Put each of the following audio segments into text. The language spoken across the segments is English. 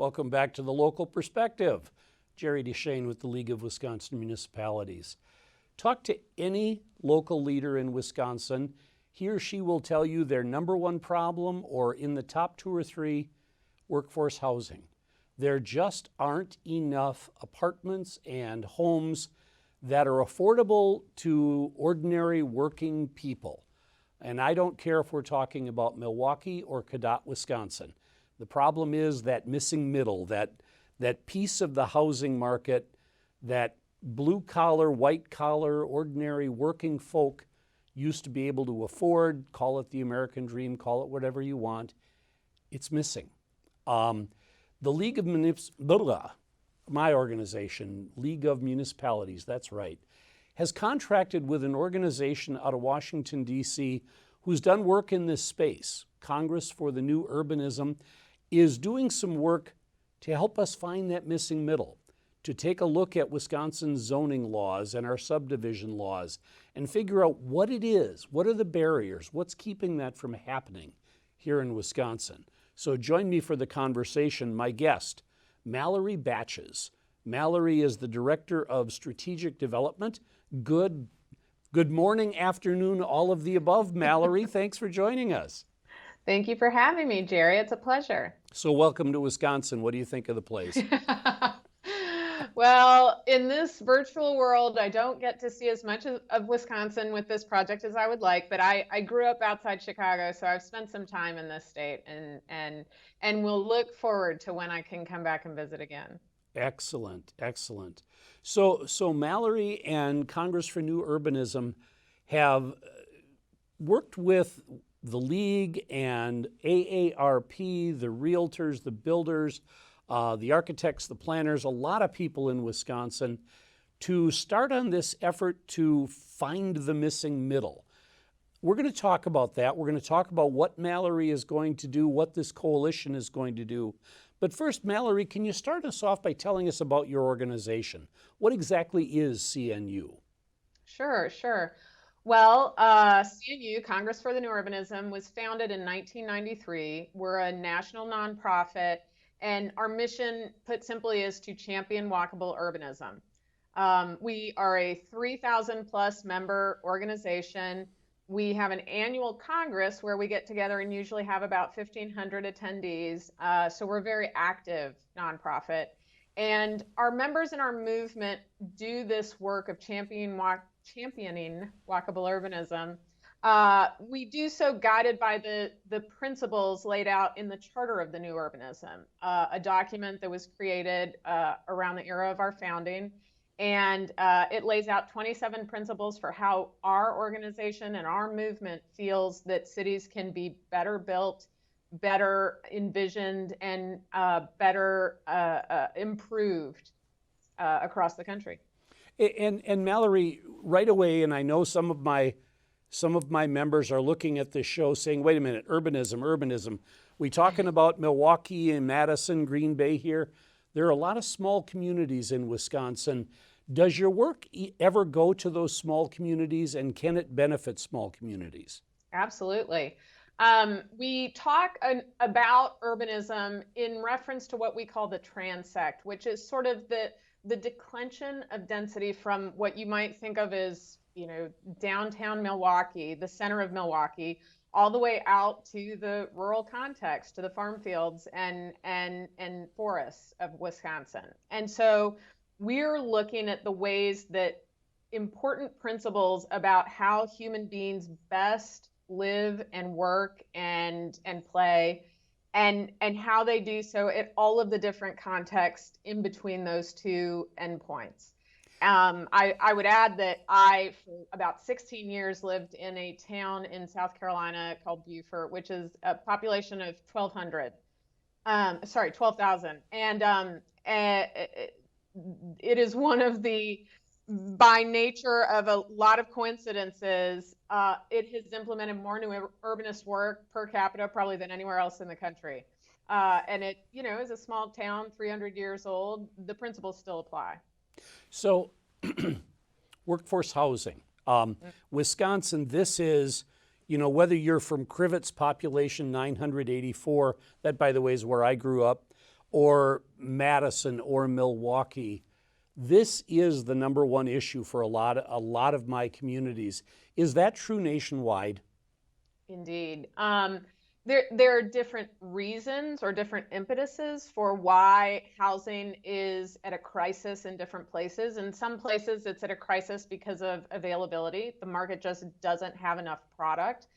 Welcome back to the Local Perspective. Jerry Deschane with the League of Wisconsin Municipalities. Talk to any local leader in Wisconsin. He or she will tell you their number one problem, or in the top 2 or 3, workforce housing. There just aren't enough apartments and homes that are affordable to ordinary working people. And I don't care if we're talking about Milwaukee or Cadott, Wisconsin. The problem is that missing middle, that piece of the housing market that blue collar, white collar, ordinary working folk used to be able to afford. Call it the American dream, call it whatever you want. It's missing. The League of my organization, League of Municipalities, that's right, has contracted with an organization out of Washington, D.C., who's done work in this space. Congress for the New Urbanism is doing some work to help us find that missing middle, to take a look at Wisconsin's zoning laws and our subdivision laws and figure out what it is, what are the barriers, what's keeping that from happening here in Wisconsin. So join me for the conversation, my guest, Mallory Baches. Mallory is the Director of Strategic Development. Good morning, afternoon, all of the above, Mallory. Thanks for joining us. Thank you for having me, Jerry. It's a pleasure. So welcome to Wisconsin. What do you think of the place? Well, in this virtual world, I don't get to see as much of Wisconsin with this project as I would like, but I grew up outside Chicago, so I've spent some time in this state and will look forward to when I can come back and visit again. Excellent, excellent. So Mallory and Congress for New Urbanism have worked with the League and AARP, the Realtors, the builders, the architects, the planners, a lot of people in Wisconsin to start on this effort to find the missing middle. We're going to talk about that. We're going to talk about what Mallory is going to do, what this coalition is going to do. But first, Mallory, can you start us off by telling us about your organization? What exactly is CNU? Sure. Well, CNU, Congress for the New Urbanism, was founded in 1993. We're a national nonprofit, and our mission, put simply, is to champion walkable urbanism. We are a 3,000 plus member organization. We have an annual Congress where we get together and usually have about 1,500 attendees. So we're a very active nonprofit. And our members in our movement do this work of championing walkable urbanism. We do so guided by the principles laid out in the Charter of the New Urbanism, a document that was created around the era of our founding. And it lays out 27 principles for how our organization and our movement feels that cities can be better built, better envisioned, and better improved across the country. And Mallory, right away, and I know some of my members are looking at this show saying, wait a minute, urbanism. We talking about Milwaukee and Madison, Green Bay here? There are a lot of small communities in Wisconsin. Does your work ever go to those small communities, and can it benefit small communities? Absolutely. We talk about urbanism in reference to what we call the transect, which is sort of the declension of density from what you might think of as, downtown Milwaukee, the center of Milwaukee, all the way out to the rural context, to the farm fields and forests of Wisconsin. And so we're looking at the ways that important principles about how human beings best live and work and play and how they do so at all of the different contexts in between those two endpoints. I would add that I, for about 16 years, lived in a town in South Carolina called Beaufort, which is a population of 12,000. And it is one of the, by nature of a lot of coincidences, it has implemented more new urbanist work per capita probably than anywhere else in the country. And it, is a small town, 300 years old. The principles still apply. So, workforce housing. Wisconsin, this is, whether you're from Crivet's population 984, that by the way is where I grew up, or Madison or Milwaukee, this is the number one issue for a lot of my communities. Is that true nationwide? Indeed. There are different reasons or different impetuses for why housing is at a crisis in different places. In some places, it's at a crisis because of availability. The market just doesn't have enough product.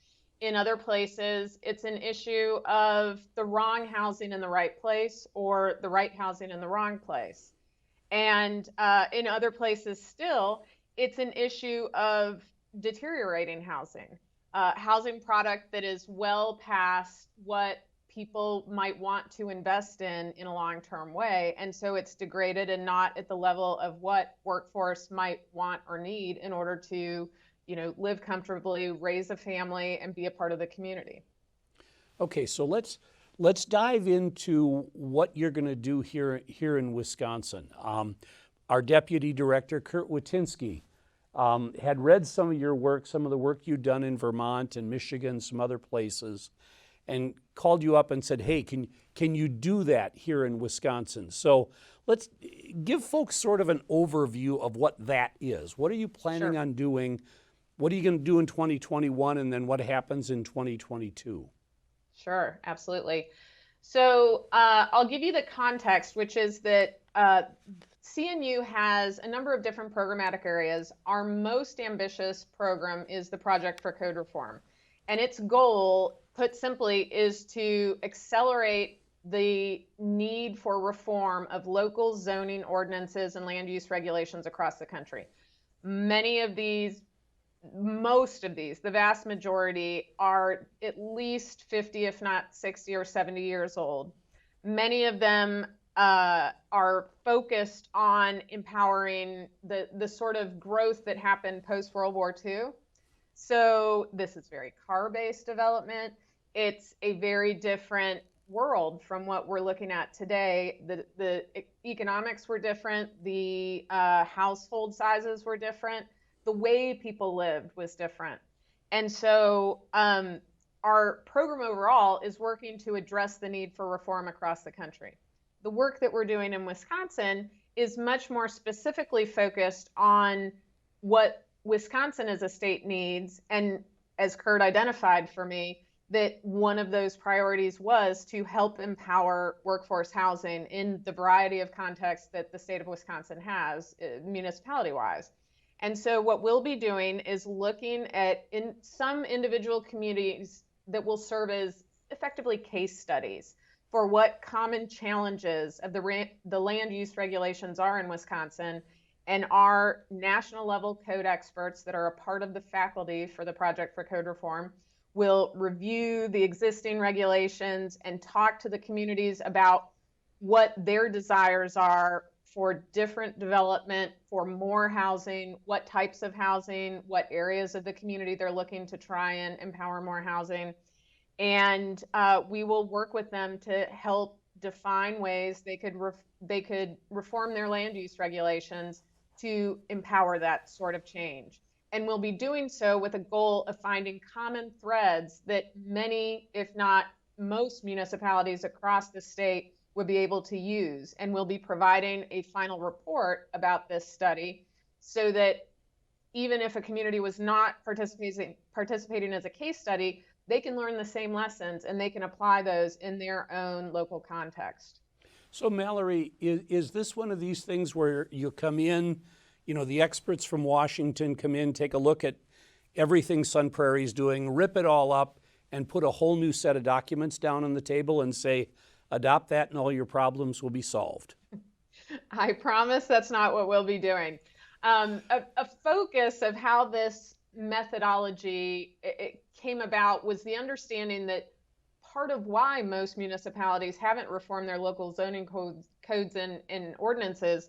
In other places, it's an issue of the wrong housing in the right place or the right housing in the wrong place. And in other places still, it's an issue of deteriorating housing. Housing product that is well past what people might want to invest in a long-term way. And so it's degraded and not at the level of what workforce might want or need in order to, live comfortably, raise a family, and be a part of the community. Okay, so let's dive into what you're going to do here in Wisconsin. Our deputy director, Kurt Watinsky, had read some of your work, some of the work you'd done in Vermont and Michigan, some other places, and called you up and said, hey, can you do that here in Wisconsin? So let's give folks sort of an overview of what that is. What are you planning on doing? What are you going to do in 2021, and then what happens in 2022? Sure, absolutely. So I'll give you the context, which is that CNU has a number of different programmatic areas. Our most ambitious program is the Project for Code Reform. And its goal, put simply, is to accelerate the need for reform of local zoning ordinances and land use regulations across the country. Most of these, the vast majority, are at least 50, if not 60 or 70 years old. Many of them are focused on empowering the sort of growth that happened post-World War II. So this is very car-based development. It's a very different world from what we're looking at today. The economics were different. The household sizes were different. The way people lived was different. And so our program overall is working to address the need for reform across the country. The work that we're doing in Wisconsin is much more specifically focused on what Wisconsin as a state needs. And as Kurt identified for me, that one of those priorities was to help empower workforce housing in the variety of contexts that the state of Wisconsin has, municipality-wise. And so what we'll be doing is looking at in some individual communities that will serve as effectively case studies for what common challenges of the land use regulations are in Wisconsin. And our national level code experts that are a part of the faculty for the Project for Code Reform will review the existing regulations and talk to the communities about what their desires are for different development, for more housing, what types of housing, what areas of the community they're looking to try and empower more housing. And we will work with them to help define ways they could reform their land use regulations to empower that sort of change. And we'll be doing so with a goal of finding common threads that many, if not most, municipalities across the state would be able to use. And we'll be providing a final report about this study so that even if a community was not participating as a case study, they can learn the same lessons and they can apply those in their own local context. So Mallory, is this one of these things where you come in, the experts from Washington come in, take a look at everything Sun Prairie's doing, rip it all up, and put a whole new set of documents down on the table and say, adopt that and all your problems will be solved? I promise that's not what we'll be doing. A focus of how this methodology it came about was the understanding that part of why most municipalities haven't reformed their local zoning codes and ordinances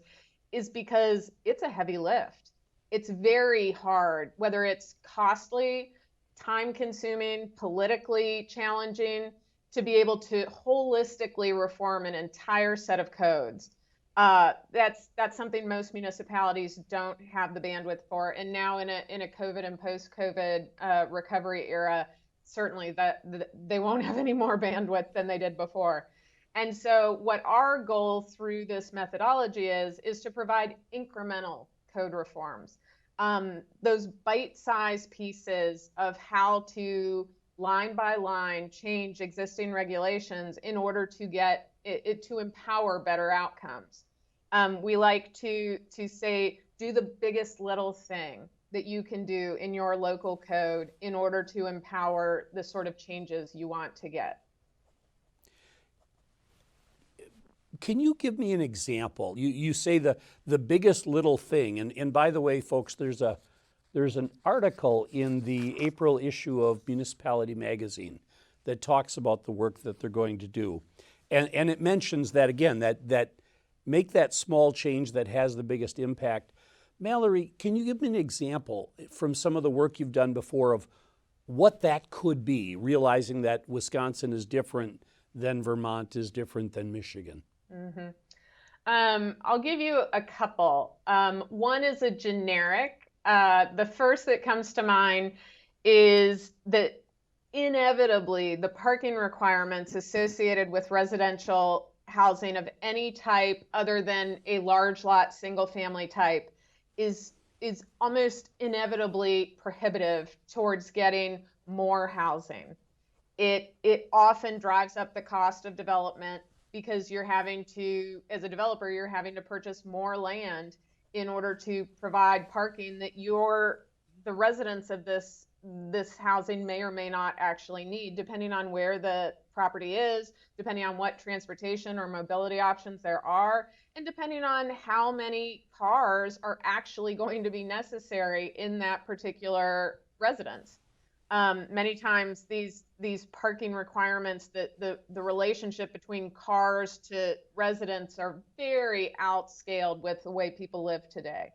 is because it's a heavy lift. It's very hard, whether it's costly, time-consuming, politically challenging, to be able to holistically reform an entire set of codes. That's something most municipalities don't have the bandwidth for. And now in a COVID and post-COVID recovery era, certainly that they won't have any more bandwidth than they did before. And so what our goal through this methodology is to provide incremental code reforms. Those bite-sized pieces of how to line by line change existing regulations in order to get it to empower better outcomes. We like to say, do the biggest little thing that you can do in your local code in order to empower the sort of changes you want to get. Can you give me an example? You say the biggest little thing, and by the way, folks, there's an article in the April issue of Municipality magazine that talks about the work that they're going to do, and it mentions that again, that make that small change that has the biggest impact. Mallory, can you give me an example from some of the work you've done before of what that could be, realizing that Wisconsin is different than Vermont is different than Michigan? I'll give you a couple. One is a generic. The first that comes to mind is that inevitably the parking requirements associated with residential housing of any type other than a large lot single family type is almost inevitably prohibitive towards getting more housing. It often drives up the cost of development because you're having to, as a developer, you're having to purchase more land in order to provide parking that the residents of this housing may or may not actually need, depending on where the property is, depending on what transportation or mobility options there are, and depending on how many cars are actually going to be necessary in that particular residence. Many times these parking requirements, the relationship between cars to residents are very outscaled with the way people live today.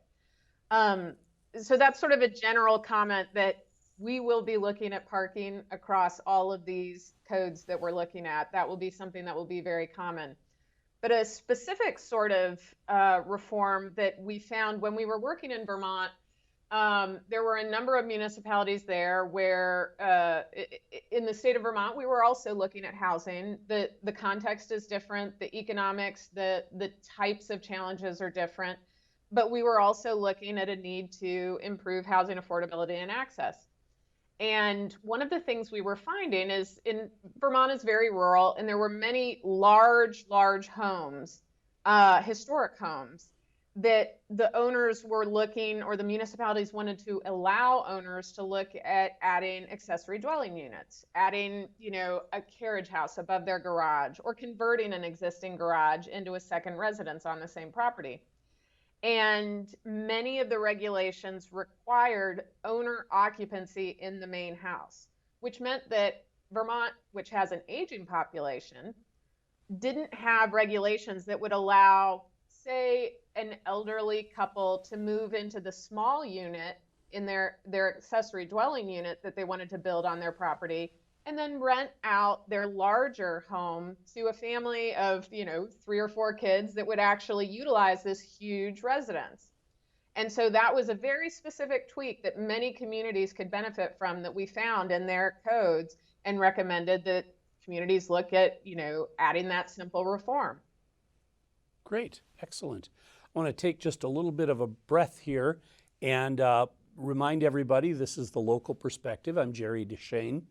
So that's sort of a general comment that we will be looking at parking across all of these codes that we're looking at. That will be something that will be very common. But a specific sort of reform that we found when we were working in Vermont, there were a number of municipalities there where in the state of Vermont, we were also looking at housing. The context is different, the economics, the types of challenges are different, but we were also looking at a need to improve housing affordability and access. And one of the things we were finding is Vermont is very rural, and there were many large homes, historic homes, that the owners were looking, or the municipalities wanted to allow owners to look at adding accessory dwelling units, adding, a carriage house above their garage, or converting an existing garage into a second residence on the same property. And many of the regulations required owner occupancy in the main house, which meant that Vermont, which has an aging population, didn't have regulations that would allow, say, an elderly couple to move into the small unit in their accessory dwelling unit that they wanted to build on their property, and then rent out their larger home to a family of 3 or 4 kids that would actually utilize this huge residence. And so that was a very specific tweak that many communities could benefit from, that we found in their codes, and recommended that communities look at adding that simple reform. Great, excellent. I want to take just a little bit of a breath here and remind everybody this is The Local Perspective. I'm Jerry Deschane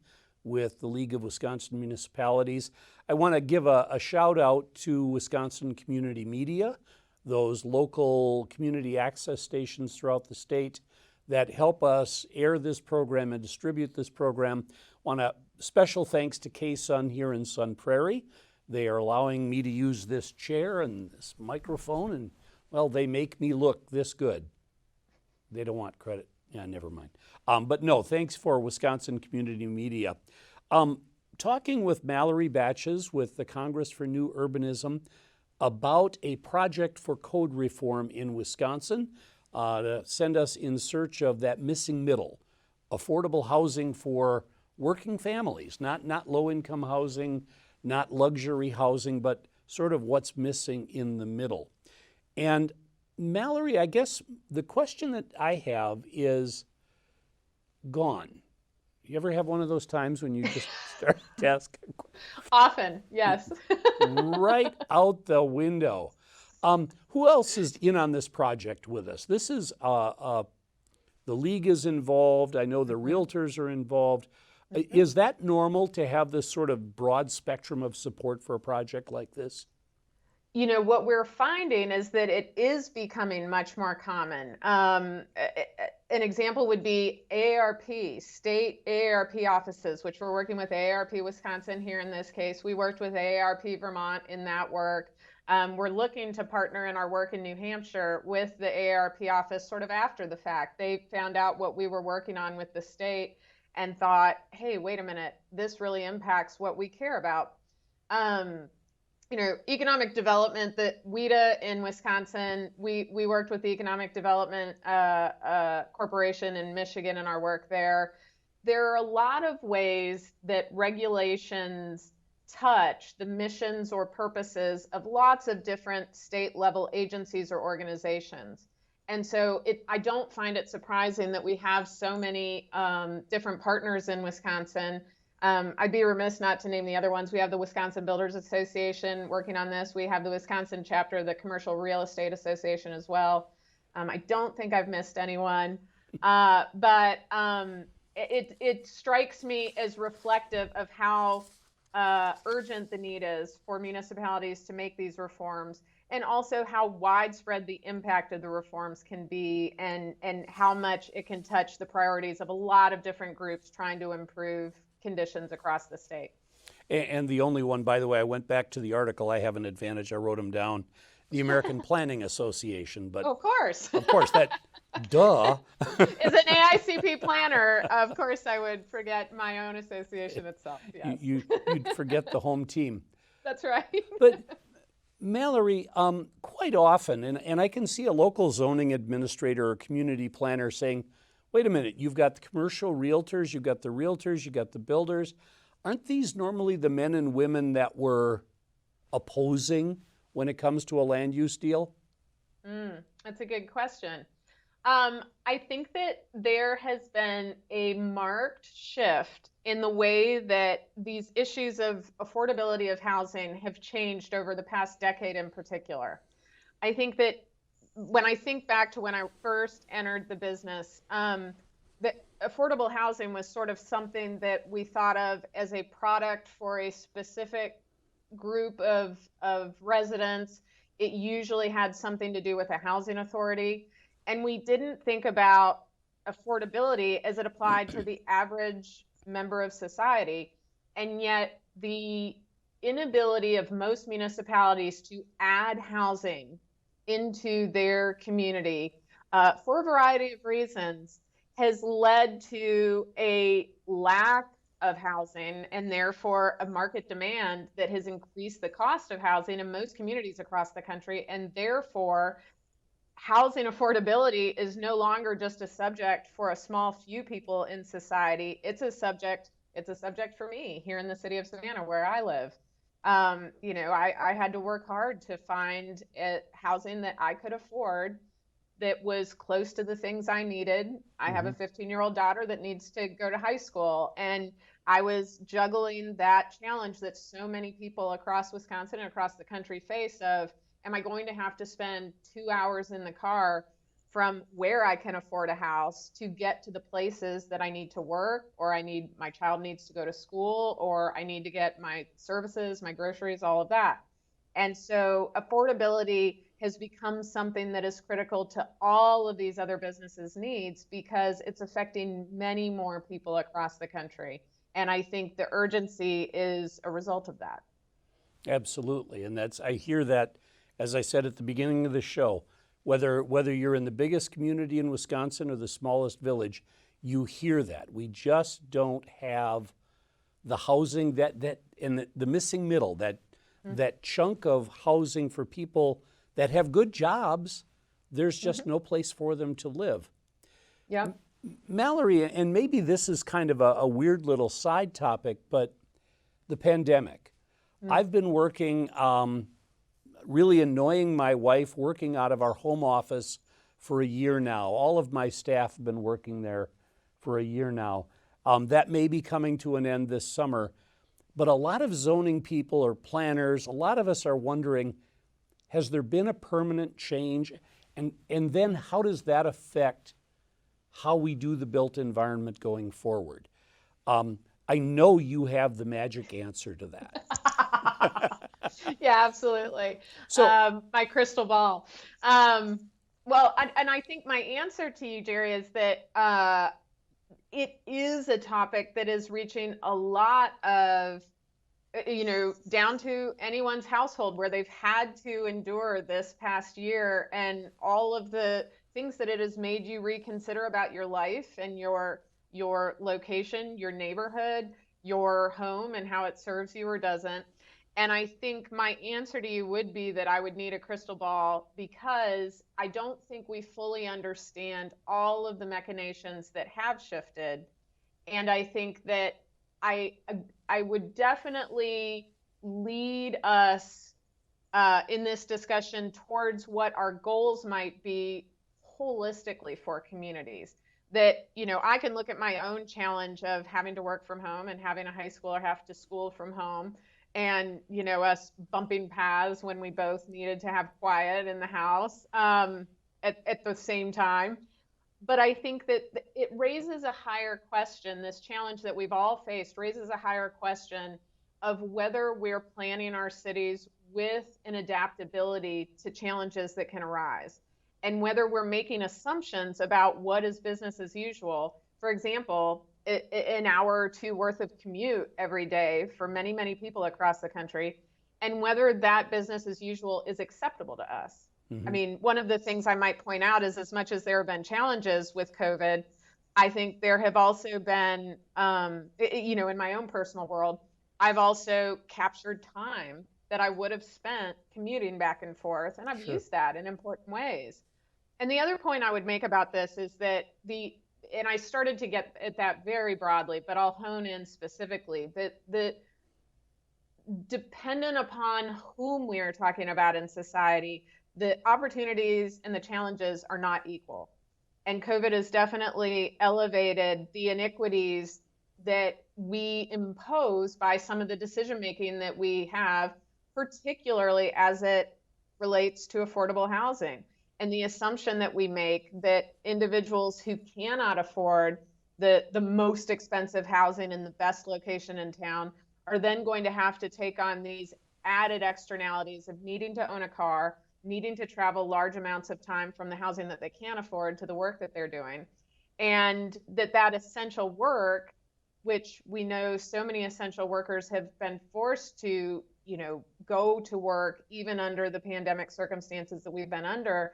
with the League of Wisconsin Municipalities. I want to give a shout out to Wisconsin Community Media, those local community access stations throughout the state that help us air this program and distribute this program. Want a special thanks to K-Sun here in Sun Prairie. They are allowing me to use this chair and this microphone, and well, they make me look this good. They don't want credit. Yeah, never mind. But no, thanks for Wisconsin Community Media. Talking with Mallory Baches with the Congress for New Urbanism about a project for code reform in Wisconsin to send us in search of that missing middle, affordable housing for working families, not low-income housing, not luxury housing, but sort of what's missing in the middle. And Mallory, I guess the question that I have is gone. You ever have one of those times when you just our desk. Often, yes. Right out the window. Who else is in on this project with us? This is the league is involved. I know the realtors are involved. Is that normal to have this sort of broad spectrum of support for a project like this? You know, what we're finding is that it is becoming much more common. An example would be AARP, state AARP offices, which we're working with AARP-Wisconsin here in this case. We worked with AARP Vermont in that work. We're looking to partner in our work in New Hampshire with the AARP office sort of after the fact. They found out what we were working on with the state and thought, hey, wait a minute, this really impacts what we care about. You know, economic development, that WHEDA in Wisconsin, we worked with the Economic Development Corporation in Michigan in our work there. There are a lot of ways that regulations touch the missions or purposes of lots of different state level agencies or organizations. And so I don't find it surprising that we have so many different partners in Wisconsin. I'd be remiss not to name the other ones. We have the Wisconsin Builders Association working on this. We have the Wisconsin chapter of the Commercial Real Estate Association as well. I don't think I've missed anyone, but it strikes me as reflective of how urgent the need is for municipalities to make these reforms, and also how widespread the impact of the reforms can be, and how much it can touch the priorities of a lot of different groups trying to improve conditions across the state. And the only one, by the way, I went back to the article. I have an advantage. I wrote them down. The American Planning Association. But of course, that, duh. As an AICP planner, of course, I would forget my own association itself. Yes. You'd forget the home team. That's right. But Mallory, quite often, and I can see a local zoning administrator or community planner saying, wait a minute, you've got the commercial realtors, you've got the builders. Aren't these normally the men and women that were opposing when it comes to a land use deal? That's a good question. I think that there has been a marked shift in the way that these issues of affordability of housing have changed over the past decade in particular. I think that when I think back to when I first entered the business, that affordable housing was sort of something that we thought of as a product for a specific group of residents. It usually had something to do with a housing authority. And we didn't think about affordability as it applied to the average member of society. And yet the inability of most municipalities to add housing into their community for a variety of reasons has led to a lack of housing, and therefore a market demand that has increased the cost of housing in most communities across the country. And therefore housing affordability is no longer just a subject for a small few people in society. It's a subject for me here in the city of Savannah, where I live. You know, I had to work hard to find housing that I could afford that was close to the things I needed. I have a 15-year-old daughter that needs to go to high school, and I was juggling that challenge that so many people across Wisconsin and across the country face of, am I going to have to spend 2 hours in the car from where I can afford a house to get to the places that I need to work, or my child needs to go to school, or I need to get my services, my groceries, all of that. And so affordability has become something that is critical to all of these other businesses' needs, because it's affecting many more people across the country. And I think the urgency is a result of that. Absolutely. And I hear that, as I said at the beginning of the show, whether you're in the biggest community in Wisconsin or the smallest village, you hear that. We just don't have the housing that and the missing middle, that chunk of housing for people that have good jobs. There's just no place for them to live. Yeah. Mallory, and maybe this is kind of a weird little side topic, but the pandemic. I've been working, really annoying my wife, working out of our home office for a year now. All of my staff have been working there for a year now. That may be coming to an end this summer. But a lot of zoning people or planners, a lot of us are wondering, has there been a permanent change? And then how does that affect how we do the built environment going forward? I know you have the magic answer to that. Yeah, absolutely. So, My crystal ball. And I think my answer to you, Jerry, is that it is a topic that is reaching a lot of, down to anyone's household where they've had to endure this past year and all of the things that it has made you reconsider about your life and your location, your neighborhood, your home, and how it serves you or doesn't. And I think my answer to you would be that I would need a crystal ball because I don't think we fully understand all of the machinations that have shifted. And I think that I I would definitely lead us in this discussion towards what our goals might be holistically for communities. That, I can look at my own challenge of having to work from home and having a high schooler have to school from home and, us bumping paths when we both needed to have quiet in the house at the same time. But I think that it raises a higher question. This challenge that we've all faced raises a higher question of whether we're planning our cities with an adaptability to challenges that can arise, and whether we're making assumptions about what is business as usual. For example, an hour or two worth of commute every day for many, many people across the country, and whether that business as usual is acceptable to us. I mean, one of the things I might point out is as much as there have been challenges with COVID, I think there have also been, in my own personal world, I've also captured time that I would have spent commuting back and forth, and I've used that in important ways. And the other point I would make about this is that and I started to get at that very broadly, but I'll hone in specifically, that dependent upon whom we are talking about in society, the opportunities and the challenges are not equal. And COVID has definitely elevated the inequities that we impose by some of the decision making that we have, particularly as it relates to affordable housing. And the assumption that we make that individuals who cannot afford the most expensive housing in the best location in town are then going to have to take on these added externalities of needing to own a car, needing to travel large amounts of time from the housing that they can't afford to the work that they're doing. And that essential work, which we know so many essential workers have been forced to, go to work even under the pandemic circumstances that we've been under,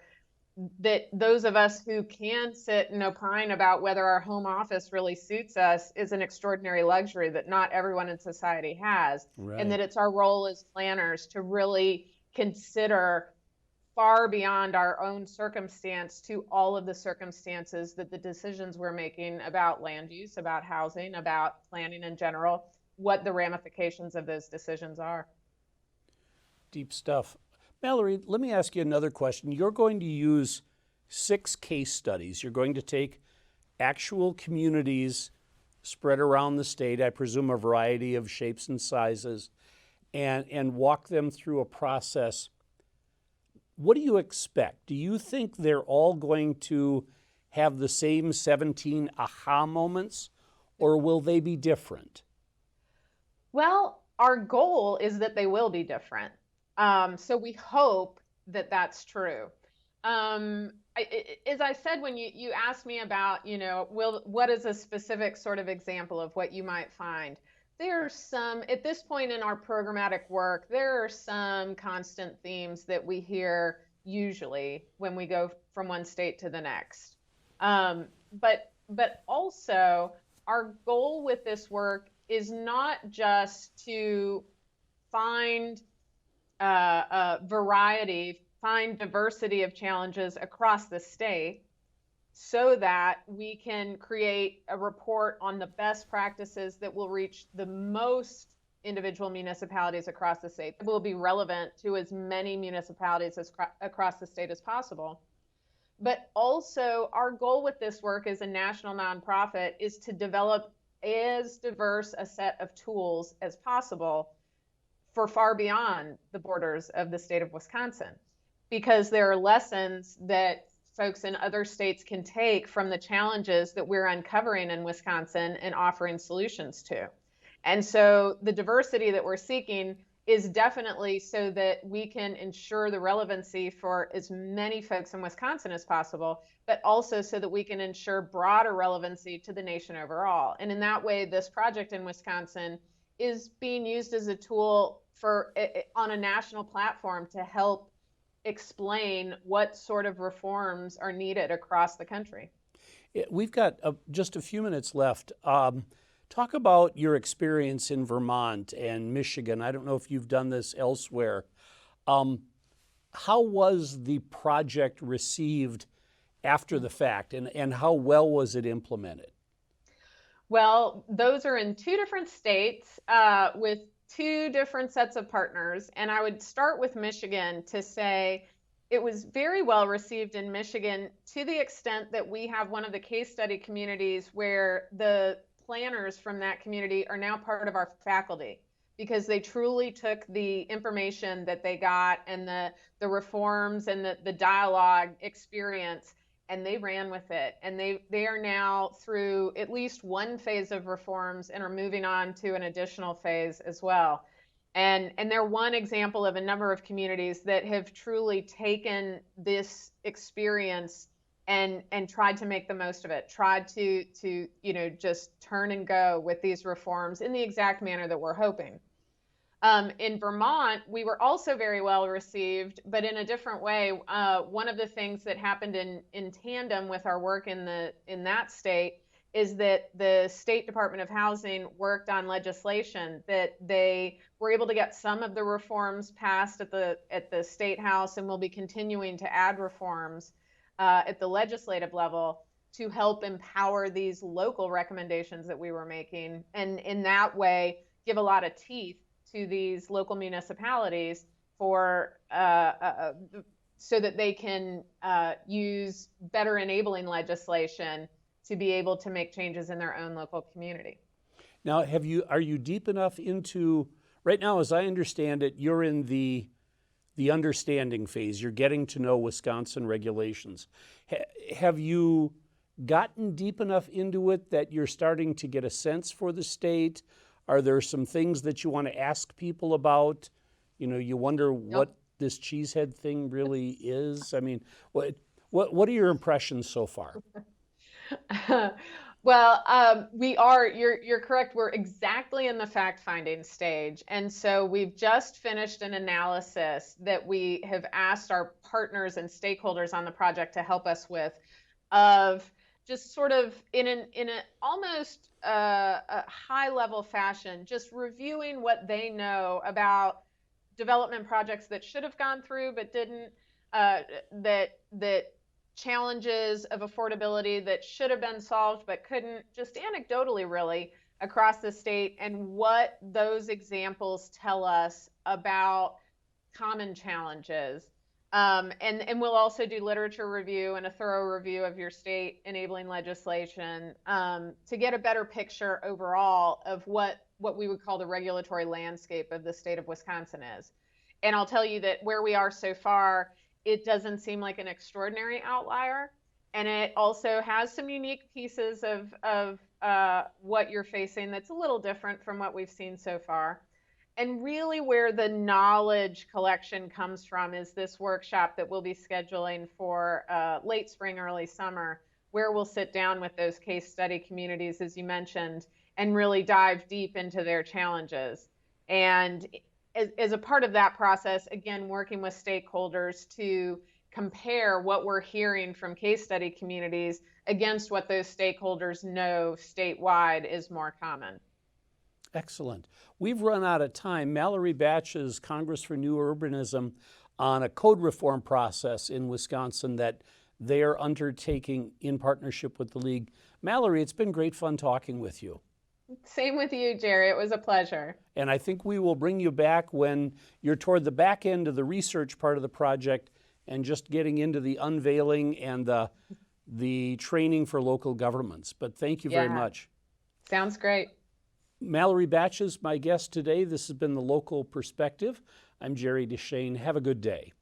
that those of us who can sit and opine about whether our home office really suits us is an extraordinary luxury that not everyone in society has. right. And that it's our role as planners to really consider far beyond our own circumstance to all of the circumstances that the decisions we're making about land use, about housing, about planning in general, what the ramifications of those decisions are. Deep stuff. Mallory, let me ask you another question. You're going to use 6 case studies. You're going to take actual communities spread around the state, I presume a variety of shapes and sizes, and walk them through a process. What do you expect? Do you think they're all going to have the same 17 aha moments, or will they be different? Well, our goal is that they will be different. So we hope that that's true. As I said, when you asked me about, what is a specific sort of example of what you might find? There are some, at this point in our programmatic work, there are some constant themes that we hear usually when we go from one state to the next. But also, our goal with this work is not just to find a variety, find diversity of challenges across the state so that we can create a report on the best practices that will reach the most individual municipalities across the state, that will be relevant to as many municipalities across the state as possible. But also, our goal with this work as a national nonprofit is to develop as diverse a set of tools as possible for far beyond the borders of the state of Wisconsin, because there are lessons that folks in other states can take from the challenges that we're uncovering in Wisconsin and offering solutions to. And so the diversity that we're seeking is definitely so that we can ensure the relevancy for as many folks in Wisconsin as possible, but also so that we can ensure broader relevancy to the nation overall. And in that way, this project in Wisconsin is being used as a tool for on a national platform to help explain what sort of reforms are needed across the country. We've got just a few minutes left. Talk about your experience in Vermont and Michigan. I don't know if you've done this elsewhere. How was the project received after the fact, and how well was it implemented? Well, those are in two different states with two different sets of partners. And I would start with Michigan to say it was very well received in Michigan, to the extent that we have one of the case study communities where the planners from that community are now part of our faculty, because they truly took the information that they got and the reforms and the dialogue experience, and they ran with it. And they are now through at least one phase of reforms and are moving on to an additional phase as well. And they're one example of a number of communities that have truly taken this experience and tried to make the most of it, tried to just turn and go with these reforms in the exact manner that we're hoping. In Vermont, we were also very well received, but in a different way. One of the things that happened in tandem with our work in that state is that the State Department of Housing worked on legislation that they were able to get some of the reforms passed at the State House, and will be continuing to add reforms at the legislative level to help empower these local recommendations that we were making, and in that way give a lot of teeth to these local municipalities for so that they can use better enabling legislation to be able to make changes in their own local community. Now, are you deep enough into, right now, as I understand it, you're in the understanding phase. You're getting to know Wisconsin regulations. Have you gotten deep enough into it that you're starting to get a sense for the state? Are there some things that you want to ask people about? You wonder what this cheesehead thing really is. I mean, what are your impressions so far? Well, you're correct. We're exactly in the fact-finding stage. And so we've just finished an analysis that we have asked our partners and stakeholders on the project to help us with, of just sort of in an almost a high-level fashion, just reviewing what they know about development projects that should have gone through but didn't, that challenges of affordability that should have been solved but couldn't, just anecdotally really, across the state, and what those examples tell us about common challenges. And we'll also do literature review and a thorough review of your state enabling legislation to get a better picture overall of what we would call the regulatory landscape of the state of Wisconsin is. And I'll tell you that where we are so far, it doesn't seem like an extraordinary outlier. And it also has some unique pieces of what you're facing that's a little different from what we've seen so far. And really where the knowledge collection comes from is this workshop that we'll be scheduling for late spring, early summer, where we'll sit down with those case study communities, as you mentioned, and really dive deep into their challenges. And as a part of that process, again, working with stakeholders to compare what we're hearing from case study communities against what those stakeholders know statewide is more common. Excellent. We've run out of time. Mallory Baches, Congress for New Urbanism, on a code reform process in Wisconsin that they're undertaking in partnership with the League. Mallory, it's been great fun talking with you. Same with you, Jerry. It was a pleasure. And I think we will bring you back when you're toward the back end of the research part of the project and just getting into the unveiling and the training for local governments. But thank you very much. Sounds great. Mallory Baches, my guest today. This has been The Local Perspective. I'm Jerry Deschane. Have a good day.